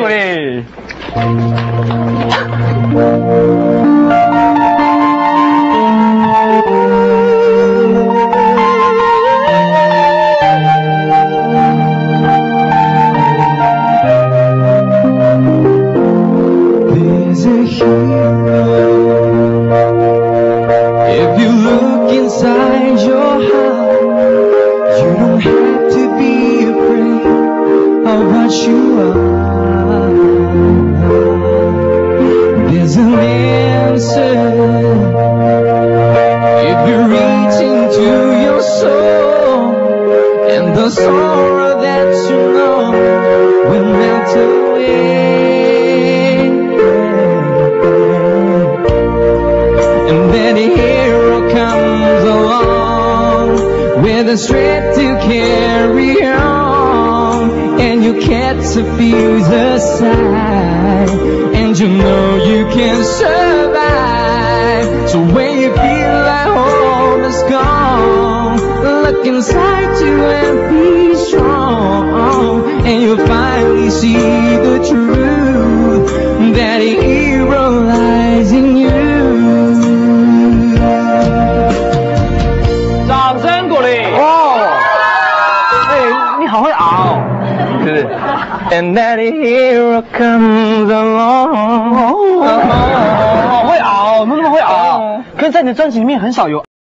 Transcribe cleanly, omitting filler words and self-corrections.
励。There's a hero. If you look inside your heart, you don't have to be afraid of what you are. There's an answer. If you reach into your soul, and the sorrow that you know will melt away. And then a hero comes along with the strength to carry on, and you catch a fuse aside, and you know you can survive. So when you feel like hope is gone, look inside you and be strong, and you'll finally see the truth, that a hero lies in you. 掌声鼓励。哦，哎，你好会熬，是不是 And that a hero comes along. 好会熬，怎么那么会熬？可是在你的专辑里面很少有